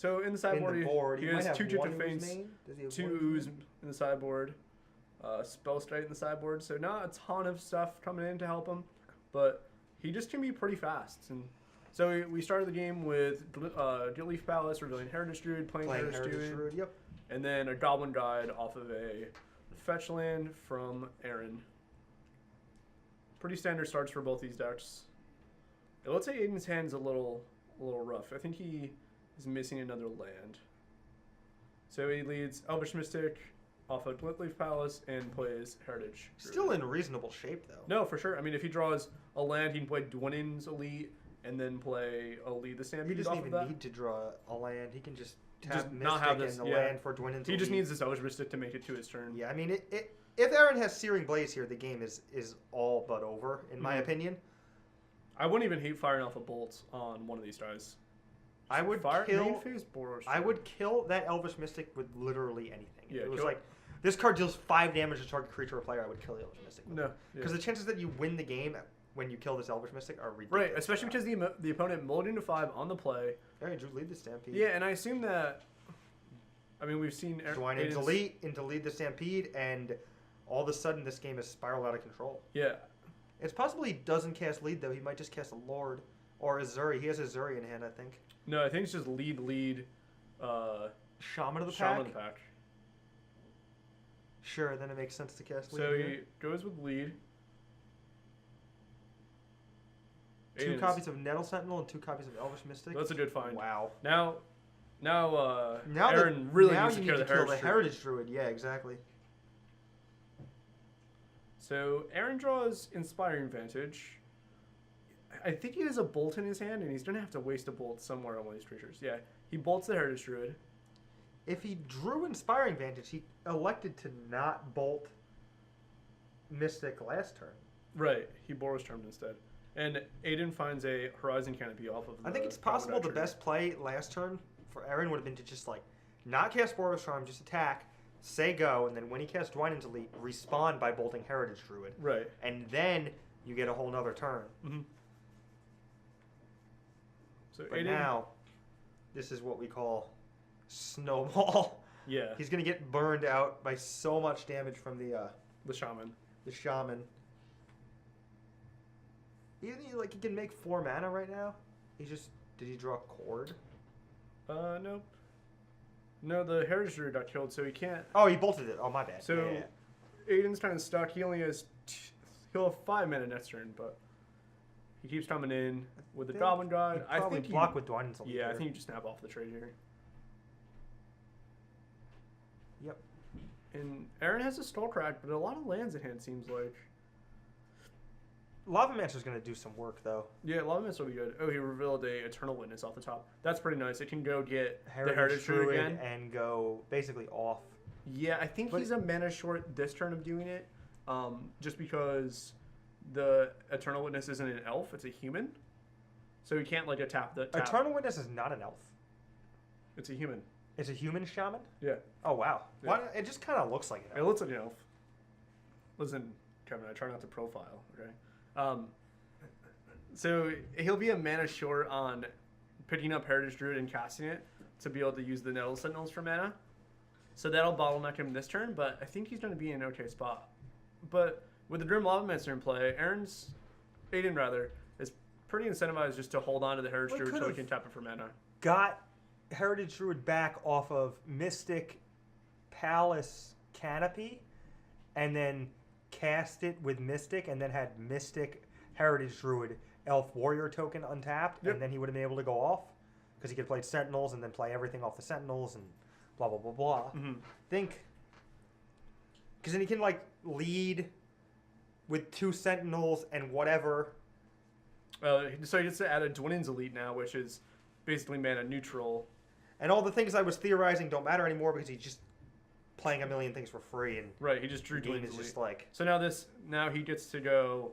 So in the sideboard, he has have 2 one Jupiter Faints, main? Does he have 2 one Ooze main? in the sideboard, Spell Strike in the sideboard. So not a ton of stuff coming in to help him, but he just can be pretty fast. And so we started the game with Leaf Palace, revealing Heritage Druid, playing Heritage Druid. Yep. And then a Goblin Guide off of a fetch land from Aaron. Pretty standard starts for both these decks. It looks like Aiden's hand's a little rough. I think he is missing another land. So he leads Elvish Mystic off of Leaf Palace and plays Heritage Druid. Still in reasonable shape, though. No, for sure. I mean, if he draws a land, he can play Dwynen's Elite and then play Elite the Stampede. He doesn't off even of that. need to draw a land. He can just tap Just Mystic not have this, and the yeah. land for Dwynen's He just Elite. needs this Elvish Mystic to make it to his turn. Yeah, I mean, if Aaron has Searing Blaze here, the game is all but over, in my opinion. I wouldn't even hate firing off a bolt on one of these guys. I would main phase Boros. I would kill that Elvish Mystic with literally anything. Yeah, If it was kill like, this card deals 5 damage to target creature or player, I would kill the Elvish Mystic. No. Because the chances that you win the game when you kill this Elvish Mystic are ridiculous. Right, especially because the opponent mulliganed to 5 on the play. Hey, Drew, lead the Stampede. Yeah, and I assume that... I mean, we've seen... Dwynen's Elite into lead the Stampede, and all of a sudden this game has spiraled out of control. Yeah. It's possible he doesn't cast lead, though. He might just cast a Lord. Or Azuri. He has Azuri in hand, I think. No, I think it's just lead, Shaman of the Shaman Pack? of the Pack. Sure, then it makes sense to cast lead. So here. he goes with lead. 2 Aiden's- copies of Nettle Sentinel and 2 copies of Elvish Mystic. That's a good find. Wow. Now Now Aaron really now needs to you kill need the to kill the Heritage Heritage Druid. Yeah, exactly. So Aaron draws Inspiring Vantage. I think he has a bolt in his hand, and he's going to have to waste a bolt somewhere on one of these creatures. Yeah, he bolts the Heritage Druid. If he drew Inspiring Vantage, he elected to not bolt Mystic last turn. Right, he Boros Charmed instead. And Aidan finds a Horizon Canopy off of the I think it's possible the best play last turn for Aaron would have been to just like not cast Boros Charm, just attack, say go, and then when he casts Dwynen's Elite, respawn by bolting Heritage Druid. Right. And then you get a whole nother turn. Mm-hmm. So But Aidan, now, this is what we call snowball. yeah, He's going to get burned out by so much damage from the Shaman. Shaman. He can make 4 mana right now. Did he draw Cord? Nope. No, the Heritage Druid got killed, so he can't. Oh, he bolted it. Oh, my bad. So Yeah. Aiden's kind of stuck. He only has he'll have 5 mana next turn, but he keeps coming in with the Goblin Guide. I Probably think block with Dwynen's Elite. Yeah, I here. think you just snap off the trade here. Yep. And Aaron has a Skullcrack, but a lot of lands in hand seems like. Lava Mancer's going to do some work, though. Yeah, Lava Mist will be good. Oh, he revealed a Eternal Witness off the top. That's pretty nice. It can go get the Heritage Druid again. And go basically off. Yeah, I think he's a mana short this turn of doing it, just because the Eternal Witness isn't an elf; it's a human, so he can't like tap the. Tap. Eternal Witness is not an elf. It's a human. It's a human shaman? Yeah. Oh, wow. Yeah. Why, it just kind of looks like an elf. It looks like an elf. Listen, Kevin, I try not to profile, okay? So he'll be a mana short on picking up Heritage Druid and casting it to be able to use the Nettle Sentinels for mana. So that'll bottleneck him this turn, but I think he's going to be in an okay spot. But with the Grim Lava Mancer in play, Aidan is pretty incentivized just to hold on to the Heritage Druid so he can tap it for mana. Got Heritage Druid back off of Mystic Palace Canopy, and then cast it with Mystic, and then had Mystic Heritage Druid Elf Warrior token untapped, and then he would have been able to go off because he could play Sentinels and then play everything off the Sentinels and blah blah blah blah. Mm-hmm. Think, because then he can like lead with 2 Sentinels and whatever. So he gets to add a Dwynen's Elite now, which is basically mana neutral. And all the things I was theorizing don't matter anymore because he's just playing a million things for free, and Right, he just drew the game Dwynen's is Elite. just like. So now he gets to go.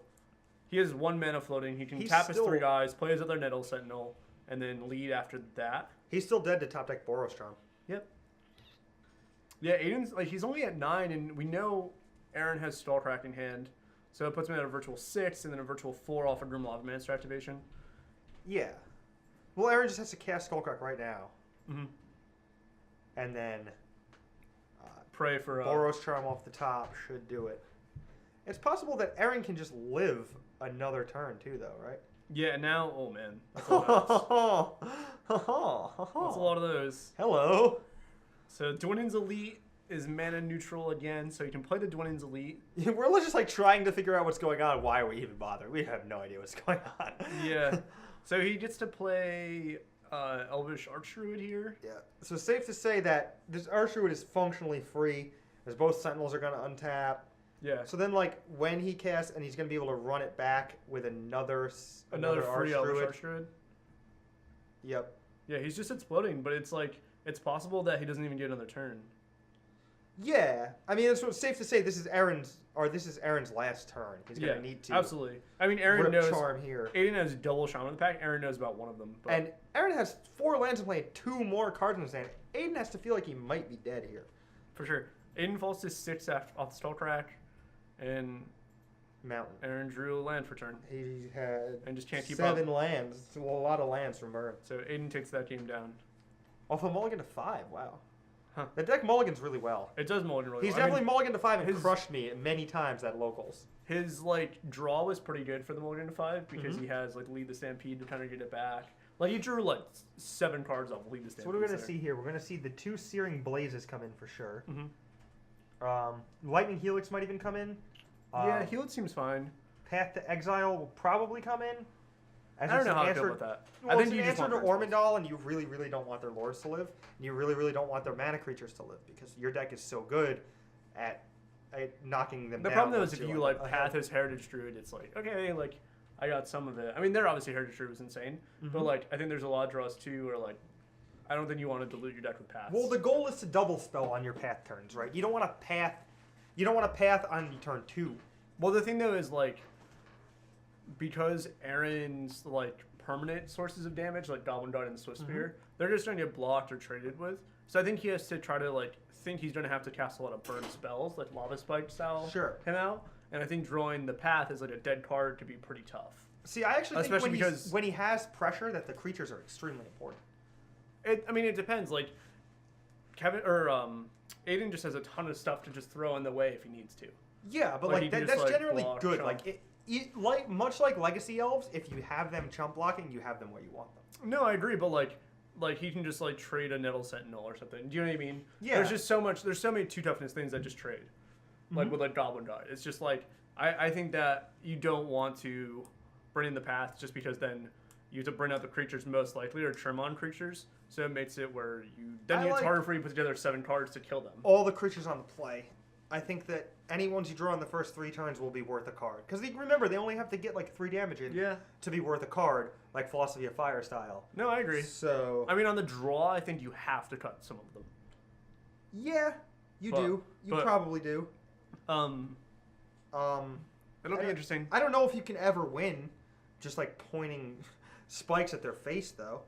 He has 1 mana floating. He can He's tap his still- 3 guys, play his other Nettle Sentinel, and then lead after that. He's still dead to top deck Boros Charm. Yep. Yeah, Aiden's he's only at 9, and we know Aaron has Skullcrack in hand, so it puts him at a virtual 6 and then a virtual 4 off of Grim Lava Mancer activation. Yeah. Well, Aaron just has to cast Skullcrack right now. Mm-hmm. And then Pray for Boros Charm off the top should do it. It's possible that Aaron can just live another turn too, though, right? Yeah, now, oh man. That's a lot That's a lot of those. Hello. So Dwayne's Elite is mana neutral again, so you can play the Dwayne's Elite. We're just like trying to figure out what's going on. Why are we even bothered? We have no idea what's going on. Yeah. So he gets to play Elvish Archdruid here. Yeah. So it's safe to say that this Archdruid is functionally free, as both Sentinels are going to untap. Yeah. So then, like, when he casts, and he's going to be able to run it back with another free Elvish Archdruid. Yep. Yeah, he's just exploding, but it's like, it's possible that he doesn't even get another turn. Yeah. I mean, it's safe to say this is Aaron's last turn. He's going to need to. Absolutely. I mean, Aaron knows. Charm here. Aidan has double Shaman in the pack. Aaron knows about one of them. But. And Aaron has 4 lands in play and 2 more cards in his hand. Aidan has to feel like he might be dead here. For sure. Aidan falls to 6 off the Skullcrack. And Mountain. Aaron drew a land for turn. He had and just can't keep up. 7 lands. It's a lot of lands from Burn. So Aidan takes that game down. Off a mulligan to 5. Wow. Huh. The deck mulligans really well. It does mulligan really He's well. definitely mulligan to 5 and crushed me many times at locals. His like draw was pretty good for the mulligan to 5 because he has like Lead the Stampede to kind of get it back. Like he drew like 7 cards off Lead the Stampede. So what are we going to see here? We're going to see the 2 Searing Blazes come in for sure. Mm-hmm. Lightning Helix might even come in. Yeah, Helix seems fine. Path to Exile will probably come in. I don't know how I feel about that. Well, I think it's you an just answer want to Ormondal, and you really, really don't want their lords to live. And you really, really don't want their mana creatures to live because your deck is so good at knocking them down. The problem though is if you like ahead. Path as Heritage Druid, it's like, okay, like I got some of it. I mean, they're obviously Heritage Druid was insane, but like I think there's a lot of draws too where like I don't think you want to dilute your deck with paths. Well, the goal is to double spell on your path turns, right? You don't want to path. You don't want to path on turn 2. Well, the thing though is like because Aaron's like permanent sources of damage, like Goblin Dart and Swift Spear, they're just going to get blocked or traded with. So I think he has to try to like think he's going to have to cast a lot of burn spells, like Lava Spike style, him out. And I think drawing the path as like a dead card could be pretty tough. See, I actually think when he has pressure, that the creatures are extremely important. I mean, it depends. Like Kevin or Aidan just has a ton of stuff to just throw in the way if he needs to. Yeah, but like that's just, like, generally block, good. chump. Like much like Legacy Elves, if you have them chump blocking, you have them where you want them. No, I agree, but like he can just like trade a Nettle Sentinel or something. Do you know what I mean? Yeah. There's just so much. There's so many 2 toughness things that just trade, like with like Goblin Dot. It's just like I think that you don't want to bring in the path just because then you have to bring out the creatures most likely or trim on creatures. So it makes it where it's harder for you to put together 7 cards to kill them. All the creatures on the play. I think that any ones you draw in the first 3 turns will be worth a card. Because remember, they only have to get like 3 damage in to be worth a card, like Philosophy of Fire style. No, I agree. So I mean, on the draw, I think you have to cut some of them. Yeah, you do. You probably do. It'll be interesting. I don't know if you can ever win just like pointing spikes at their face, though.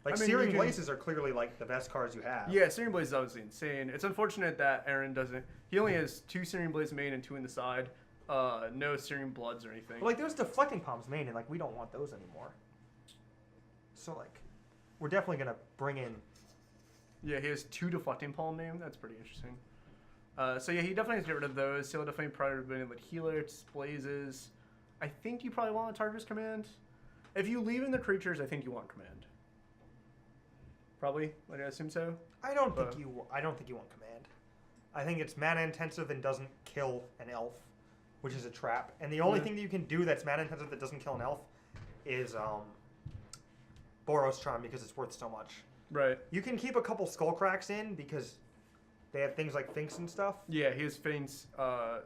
Like, I mean, Searing Blazes are clearly, like, the best cards you have. Yeah, Searing Blaze is obviously insane. It's unfortunate that Aaron doesn't... He only has 2 Searing Blaze main and 2 in the side. No Searing Bloods or anything. But, like, there's Deflecting Palms main, and, like, we don't want those anymore. So, like, we're definitely going to bring in... Yeah, he has 2 Deflecting Palm main. That's pretty interesting. So, yeah, he definitely has to get rid of those. He'll definitely probably bring in, like, Helix, Blazes. I think you probably want a Tartarus Command. If you leave in the creatures, I think you want Command. Probably, like I assume so. I don't think you want command. I think it's mana intensive and doesn't kill an elf, which is a trap. And the only thing that you can do that's mana intensive that doesn't kill an elf is Boros Charm because it's worth so much. Right. You can keep a couple Skullcracks in because they have things like Finks and stuff. Yeah, he has Finks,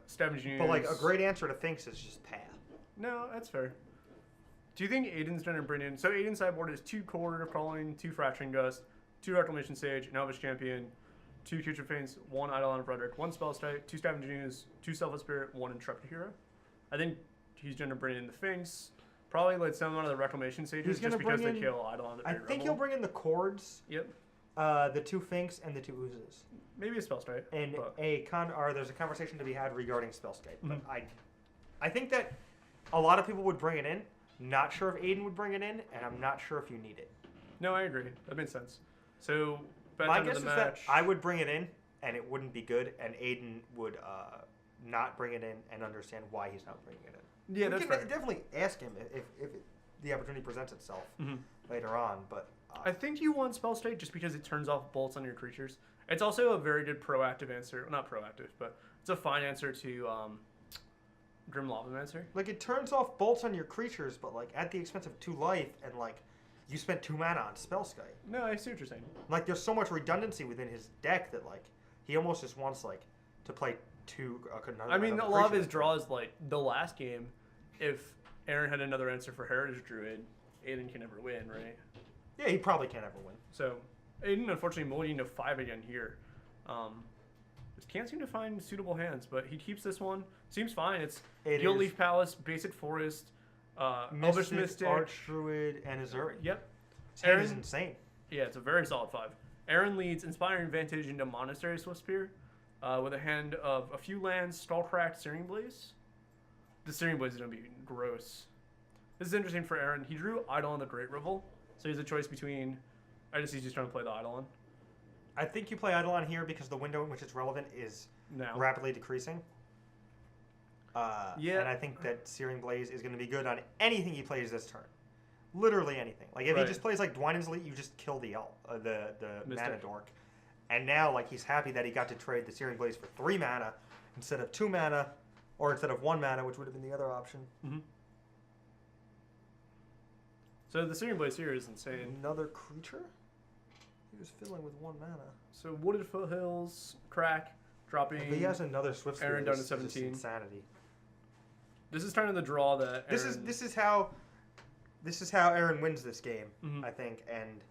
Scavenging. But like a great answer to Finks is just Path. No, that's fair. Do you think Aidan's going to bring in... So Aidan's sideboard is 2 Corridor Crawling, 2 Fracturing Gust, 2 Reclamation Sage, an Elvish Champion, 2 Future Faints, 1 Eidolon of Frederick, 1 Spell Strike, 2 Scavenging, 2 Selfless Spirit, 1 Intrepid Hero. I think he's going to bring in the Finks. Probably like some of the Reclamation Sages just because they kill Eidolon. I think he'll bring in the Chords. Yep. The 2 Finks and the 2 Oozes. Maybe a Spell Strike. And there's a conversation to be had regarding Spell Strike. But I think that a lot of people would bring it in. Not sure if Aidan would bring it in, and I'm not sure if you need it. No, I agree. That makes sense. So Bad My time of guess the is that match. I would bring it in, and it wouldn't be good, and Aidan would not bring it in and understand why he's not bringing it in. Yeah, we that's can fair. definitely ask him if the opportunity presents itself later on, but... I think you want Spell State just because it turns off bolts on your creatures. It's also a very good proactive answer. Well, not proactive, but it's a fine answer to Grim Lavamancer. Like, it turns off bolts on your creatures, but, like, at the expense of 2 life, and, like, you spent 2 mana on Spellskite. No, I see what you're saying. Like, there's so much redundancy within his deck that, like, he almost just wants, like, to play 2... I mean, a lot of his draws, like, the last game, if Aaron had another answer for Heritage Druid, Aidan can never win, right? Yeah, he probably can't ever win. So, Aidan, unfortunately, mulliganing to 5 again here. Just can't seem to find suitable hands, but he keeps this one. Seems fine. It's Guild Leaf Palace, Basic Forest, Elvish Mystic, Archdruid, and Azuri. Yep. His hand is insane. Yeah, it's a very solid 5. Aaron leads Inspiring Vantage into Monastery Swiftspear with a hand of a few lands, Stallcracked, Searing Blaze. The Searing Blaze is going to be gross. This is interesting for Aaron. He drew Eidolon the Great Revel, so he has a choice between... I just he's just trying to play the Eidolon. I think you play Eidolon here because the window in which it's relevant is rapidly decreasing. Yeah. And I think that Searing Blaze is going to be good on anything he plays this turn. Literally anything. Like, if he just plays, like, Dwynen's Elite, you just kill the mana dork. And now, like, he's happy that he got to trade the Searing Blaze for 3 mana instead of 2 mana, or instead of 1 mana, which would have been the other option. Mm-hmm. So the Searing Blaze here is insane. Another creature? He was fiddling with 1 mana. So Wooded Foothills, crack, dropping. But he has another Swift Aaron down to 17. Insanity. This is kind of the draw that Aaron... This is how Aaron wins this game, I think, and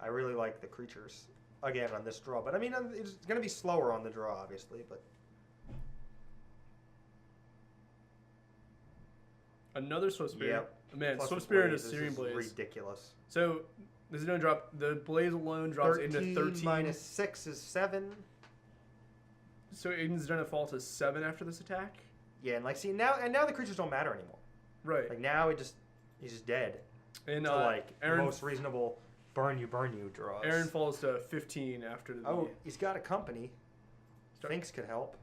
I really like the creatures again on this draw. But I mean, it's going to be slower on the draw, obviously. But another Swiftspear. Yep. Man, Plus Swiftspear and a Searing Blaze. Ridiculous. So this is going to drop. The Blaze alone drops into 13. Minus 6 is 7. So Aiden's going to fall to 7 after this attack. Yeah, and like see now the creatures don't matter anymore. Right. Like now he's just dead. And so like Aaron, the most reasonable burn you draws. Aaron falls to 15 after the. Oh, he's got a company. Finks could help.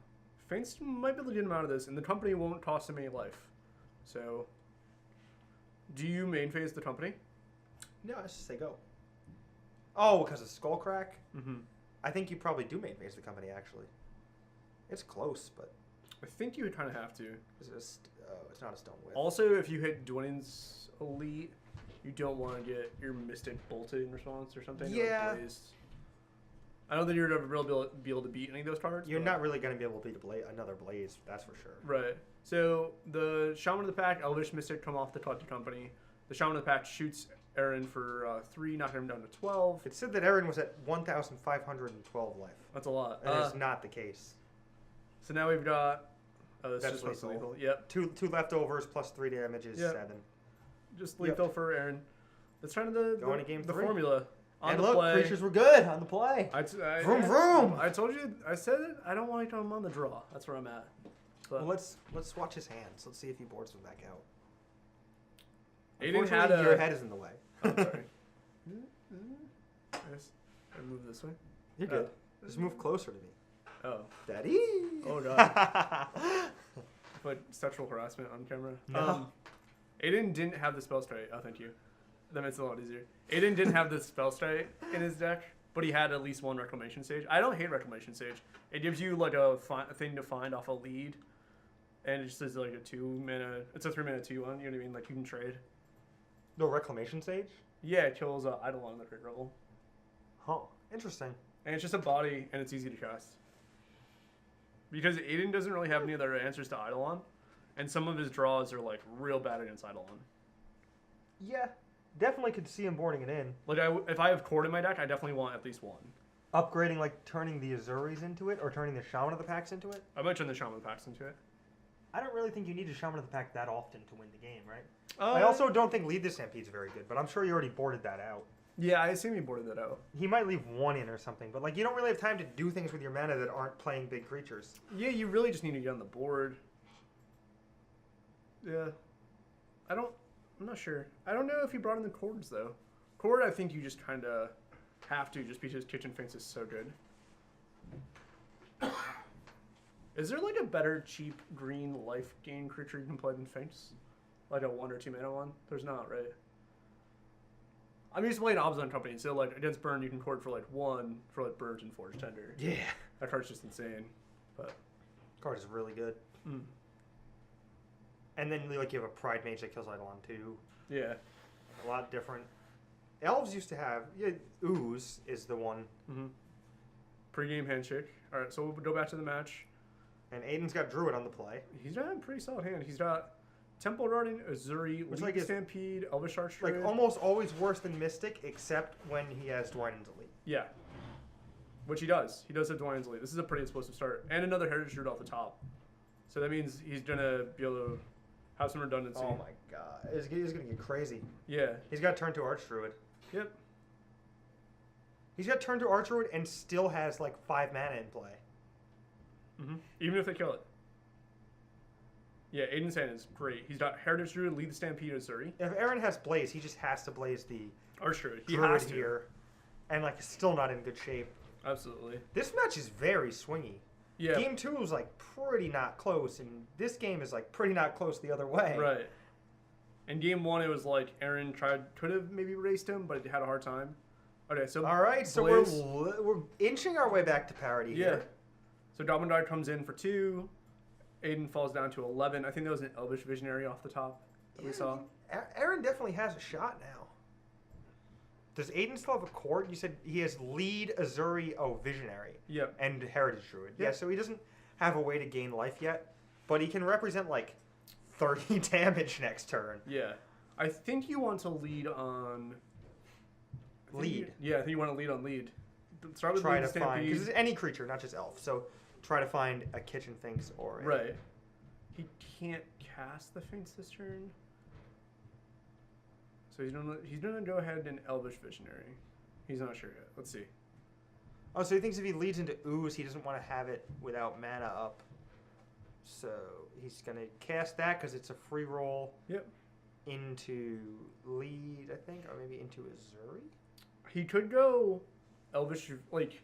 Finks might be able to get him out of this, and the company won't cost him any life. So, do you main phase the company? No, I just say go. Oh, because of Skullcrack? Mm-hmm. I think you probably do main phase the company, actually. It's close, but... I think you would kind of have to. It's not a stone whip. Also, if you hit Dwynen's Elite, you don't want to get your Mystic bolted in response or something. Yeah. Or Blazed. I don't think you're ever really be able to beat any of those cards. You're not really going to be able to beat another Blaze, that's for sure. Right. So, the Shaman of the Pack, Elvish Mystic come off the Collected Company. The Shaman of the Pack shoots Aaron for 3, knocking him down to 12. It said that Aaron was at 1,512 life. That's a lot. That is not the case. So now we've got... this That's just lethal. lethal. Yep. Two leftovers plus 3 damage is 7. Just lethal for Aaron. That's kind of the game the 3. formula. On And the look, play. creatures were good on the play. Vroom, vroom. I told you. I said it. I don't want to come on the draw. That's where I'm at. But Well, let's watch his hands. Let's see if he boards them back out. Aiden had your head is in the way. Oh, sorry. I move this way. You're good. Just move closer to me. Oh. Daddy. Oh god. But sexual harassment on camera. No. Aiden didn't have the spell strike. Oh, thank you. That makes it a lot easier. Aiden didn't have the spell strike in his deck, but he had at least 1 Reclamation Sage. I don't hate Reclamation Sage. It gives you like a thing to find off a lead, and it just is like a 2 mana. It's a 3 mana 2-1. You know what I mean? Like you can trade. No Reclamation Sage? Yeah, it kills Eidolon the Great Revel. Huh. Interesting. And it's just a body, and it's easy to cast. Because Aiden doesn't really have any other answers to Eidolon, and some of his draws are like real bad against Eidolon. Yeah. Definitely could see him boarding it in. Like if I have Cord in my deck, I definitely want at least 1. Upgrading, like turning the Azuris into it, or turning the Shaman of the Packs into it? I might turn the Shaman Packs into it. I don't really think you need a Shaman of the Pack that often to win the game, right? I also don't think Lead the Stampede is very good, but I'm sure you already boarded that out. Yeah, I assume he boarded that out. He might leave 1 in or something, but like you don't really have time to do things with your mana that aren't playing big creatures. Yeah, you really just need to get on the board. Yeah. I'm not sure. I don't know if he brought in the Cords, though. Cord, I think you just kind of Have to, just because Kitchen Finks is so good. Is there like a better cheap green life gain creature you can play than Finks? Like a 1 or 2 mana one? There's not, right? I'm used to playing Obzon Company, so like against Burn you can court for like 1 for like Birds and Forge Tender. Yeah. That card's just insane. But Card is really good. Mm. And then like you have a Pride Mage that kills Eidolon too. Yeah. A lot different. Elves used to have Ooze is the one. Mm-hmm. Pre-game handshake. Alright, so we'll go back to the match. And Aidan's got Druid on the play. He's got a pretty solid hand. He's got Temple Guardian, Azuri, Which, Leap like, is- Stampede, Elvish Archer. Like almost always worse than Mystic, except when he has Dwynen's Elite. Yeah. Which he does. He does have Dwayne's lead. This is a pretty explosive start. And another Heritage Druid off the top. So that means he's going to be able to have some redundancy. Oh my god. He's going to get crazy. Yeah. He's got turn to Arch Druid. Yep. He's got turn to Arch Druid and still has like 5 mana in play. Mm-hmm. Even if they kill it. Yeah, Aidan's hand is great. He's got Heritage Druid, Lead the Stampede, Azuri. If Aaron has Blaze, he just has to Blaze the Arch Druid. He Druid has to. here. And like still not in good shape. Absolutely. This match is very swingy. Yeah. Game 2 was like pretty not close, and this game is like pretty not close the other way. Right. In game 1, it was like Aaron could have maybe raced him, but had a hard time. Okay, so All right, so Blaze, we're inching our way back to parity yeah. here. So Goblin Guard comes in for 2. Aidan falls down to 11. I think that was an Elvish Visionary off the top that we saw. Aaron definitely has a shot now. Does Aidan still have a court? You said he has Lead, Azuri, Visionary. Yep. And Heritage Druid. Yep. Yeah, so he doesn't have a way to gain life yet, but he can represent like 30 damage next turn. Yeah. I think you want to lead on... Lead. I think you want to lead on lead. Start with Try Lead to find, Stampede. because it's any creature, not just elf. So try to find a Kitchen Finks or a, Right. He can't cast the Finks this turn. So he's gonna go ahead and Elvish Visionary. He's not sure yet. Let's see. Oh, so he thinks if he leads into Ooze, he doesn't want to have it without mana up. So he's going to cast that because it's a free roll. Yep. Into Lead, I think, or maybe into Azuri? He could go Elvish, like,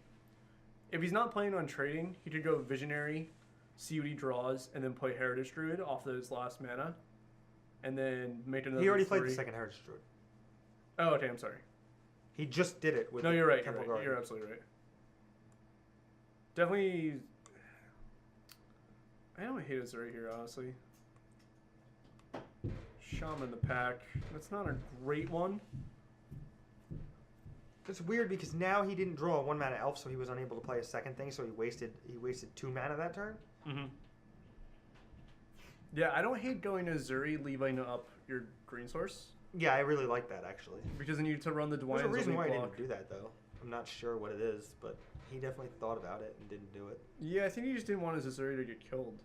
if he's not planning on trading, he could go Visionary, see what he draws, and then play Heritage Druid off those last mana. And then make another He already played the 3. second Heritage Druid. Oh, okay, I'm sorry. He just did it with No, you're right. Temple You're, right. Guardian. You're absolutely right. Definitely. I don't hate Azuri here, honestly. Shaman the pack. That's not a great one. It's weird because now he didn't draw a 1 mana elf, so he was unable to play a second thing, so he wasted 2 mana that turn. Mm-hmm. Yeah, I don't hate going to Azuri, leaving up your green source. Yeah, I really like that actually. Because then you need to run the There's Dwayne's a reason why he block. didn't do that though. I'm not sure what it is, but he definitely thought about it and didn't do it. Yeah, I think he just didn't want his Azuri to get killed.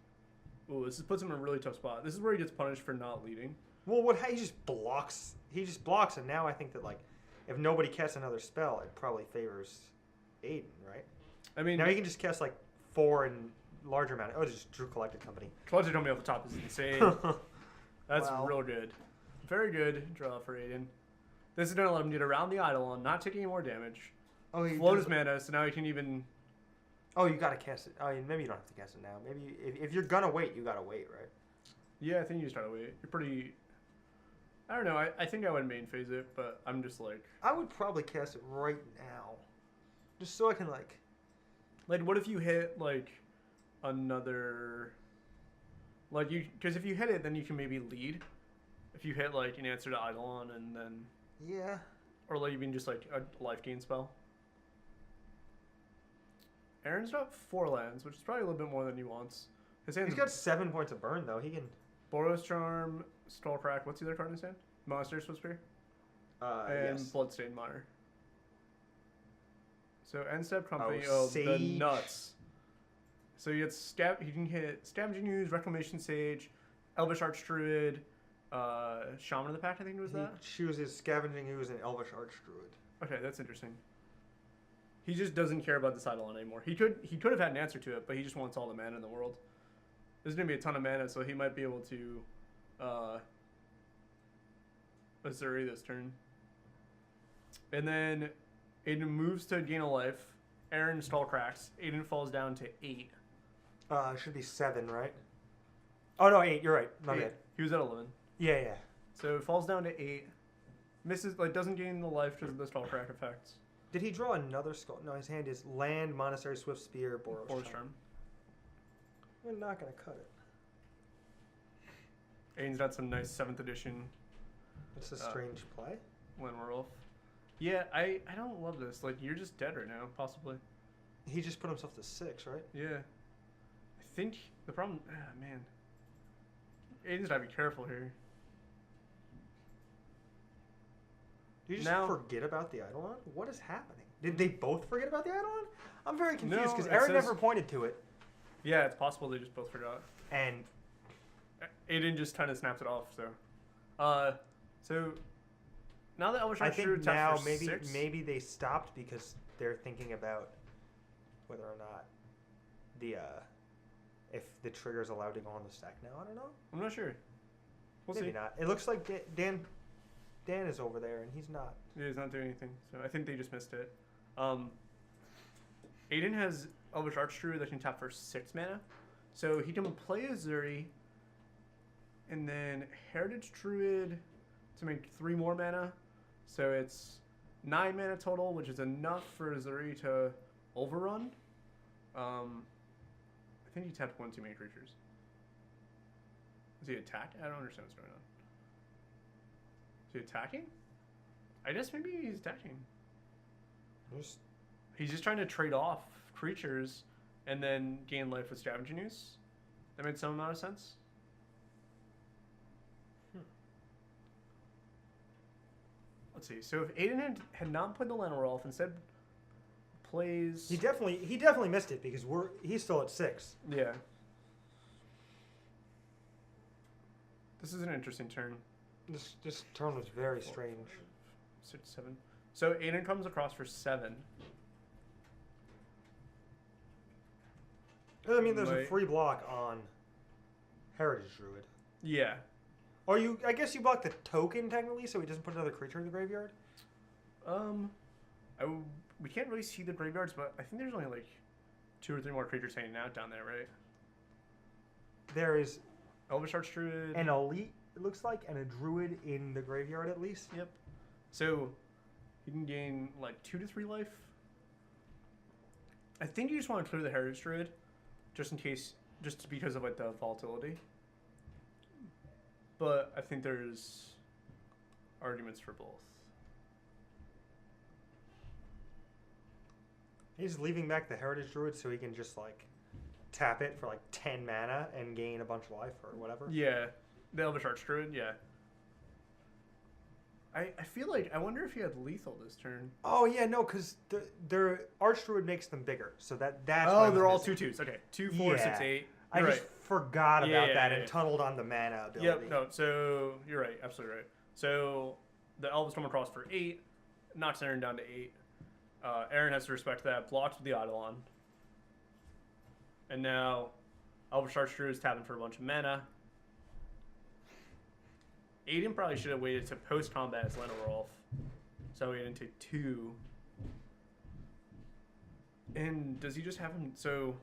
Ooh, this puts him in a really tough spot. This is where he gets punished for not leading. Well, he just blocks. He just blocks, and now I think that like, if nobody casts another spell, it probably favors Aidan, right? I mean, Now he can just cast like 4 and larger mana. Oh, it's just Drew Collected Company. Collected Company off the top is insane. That's Wow. real good. Very good draw for Aidan. This is going to let him get around the Eidolon, not taking any more damage. Oh, he Float does- his mana, so now he can even... Oh, you gotta cast it. Oh, maybe you don't have to cast it now. Maybe if you're gonna wait, you gotta wait, right? Yeah, I think you just gotta wait. You're pretty... I don't know. I think I would main phase it, but I'm just like... I would probably cast it right now, just so I can like. Like, what if you hit, like, another... Like, you... Because if you hit it, then you can maybe lead. If you hit, like, an answer to Eidolon, and then... Yeah. Or, like, even just, like, a life gain spell. Aaron's got 4 lands, which is probably a little bit more than he wants. His hand's He's got 7 points of burn though. He can. Boros Charm, Skullcrack. What's the other card in his hand? Monsters Whisper? And Yes. Bloodstained Mire. So end step company. Oh, Oh, the Sage. nuts. So he gets he can hit Scavenging Ooze, Reclamation Sage, Elvish Archdruid, Shaman of the Pack. I think it was He that. chooses Scavenging Ooze and Elvish Archdruid. Okay, that's interesting. He just doesn't care about this Eidolon anymore. He could have had an answer to it, but he just wants all the mana in the world. There's gonna be a ton of mana, so he might be able to Azuri this turn. And then Aidan moves to gain a life. Aaron stall cracks. Aidan falls down to 8. It should be 7, right? Oh no, 8. You're right. My bad. He was at 11. Yeah. So it falls down to 8. Misses, doesn't gain the life because of the stall crack effects. Did he draw another skull? No, his hand is Land, Monastery, Swift Spear, Boros Charm. We're not gonna cut it. Aidan's got some nice 7th edition. It's a strange play. Linwerolf. Yeah, I don't love this. You're just dead right now, possibly. He just put himself to 6, right? Yeah. I think the problem... man. Aidan's got to be careful here. Do you just forget about the Eidolon? What is happening? Did they both forget about the Eidolon? I'm very confused because Aaron never pointed to it. Yeah, it's possible they just both forgot. And Aidan just kind of snaps it off. So now that Elvish Archer taps for 6, maybe they stopped because they're thinking about whether or not if the trigger's allowed to go on the stack now. I don't know. I'm not sure. We'll maybe see. Not. It looks like Dan is over there and he's not. Yeah, he's not doing anything. So I think they just missed it. Aidan has Elvish Archdruid that can tap for 6 mana. So he can play Azuri and then Heritage Druid to make 3 more mana. So it's 9 mana total, which is enough for Azuri to overrun. I think he tapped 1 too many creatures. Is he attacking? I don't understand what's going on. Is he attacking? I guess maybe he's attacking. He's just trying to trade off creatures and then gain life with Scavenging Ooze. That made some amount of sense. Let's see. So if Aidan had not played the Llanowar, instead plays... He definitely missed it because he's still at 6. Yeah. This is an interesting turn. This turn was very strange. 6, 7. So Aidan comes across for 7. I mean, there's a free block on Heritage Druid. Yeah. Or I guess you block the token technically, so he doesn't put another creature in the graveyard. We can't really see the graveyards, but I think there's only 2 or 3 more creatures hanging out down there, right? There is Elvish Archdruid, an elite, it looks like, and a druid in the graveyard at least. Yep. So you can gain 2 to 3 life. I think you just want to clear the Heritage Druid, just in case, just because of the volatility. But I think there's arguments for both. He's leaving back the Heritage Druid so he can just tap it for 10 mana and gain a bunch of life or whatever. Yeah, the Elvish Archdruid, yeah. I feel I wonder if he had lethal this turn. Oh yeah, no, because their Archdruid makes them bigger, so that's. Oh, they're all 2/2s. Okay, 2, 4, 6, 8. I just forgot about that and tunneled on the mana ability. Yep, no, so you're right, absolutely right. So the Elvis come across for 8, knocks Aaron down to 8. Aaron has to respect that, blocked with the Eidolon. And now Elvish Archdruid is tapping for a bunch of mana. Aidan probably should have waited to post-combat as Llanowar, so Aidan take 2. And does he just have him... So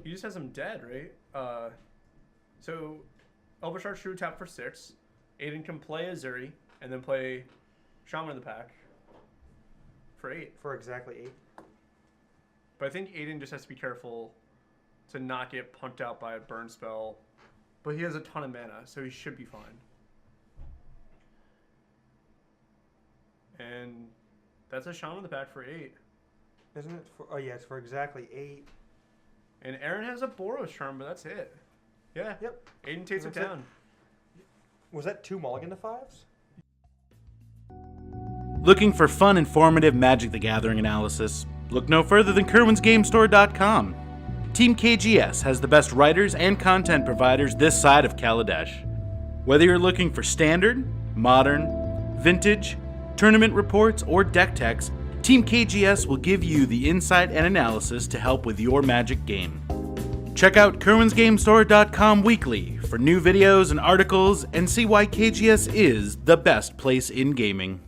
he just has him dead, right? So Elvish Archdruid tap for 6. Aidan can play Azuri and then play Shaman of the Pack for 8. For exactly 8. But I think Aidan just has to be careful to not get punked out by a burn spell. But he has a ton of mana, so he should be fine. And that's a Shaman of the Pack for 8. Isn't it? Oh yeah, it's for exactly 8. And Aaron has a Boros Charm, but that's it. Yeah. Yep. Aidan takes it down. Was that 2 mulligan to 5s? Looking for fun, informative Magic the Gathering analysis? Look no further than Kirwan'sGameStore.com. Team KGS has the best writers and content providers this side of Kaladesh. Whether you're looking for standard, modern, vintage, tournament reports, or deck techs, Team KGS will give you the insight and analysis to help with your Magic game. Check out Kirwan'sGameStore.com weekly for new videos and articles and see why KGS is the best place in gaming.